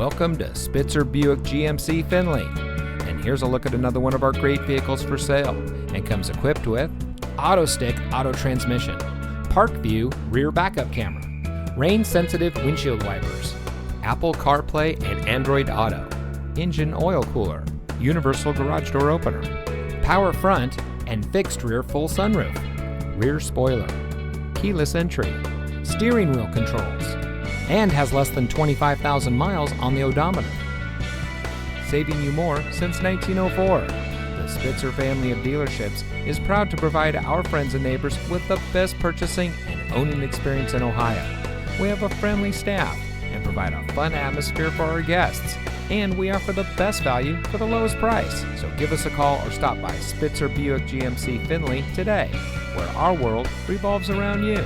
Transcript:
Welcome to Spitzer Buick GMC Findlay. And here's a look at another one of our great vehicles for sale, and comes equipped with auto stick auto transmission, park view rear backup camera, rain sensitive windshield wipers, Apple CarPlay and Android Auto, engine oil cooler, universal garage door opener, power front and fixed rear full sunroof, rear spoiler, keyless entry, steering wheel controls, and has less than 25,000 miles on the odometer. Saving you more since 1904. The Spitzer family of dealerships is proud to provide our friends and neighbors with the best purchasing and owning experience in Ohio. We have a friendly staff and provide a fun atmosphere for our guests, and we offer the best value for the lowest price. So give us a call or stop by Spitzer Buick GMC Findlay today, where our world revolves around you.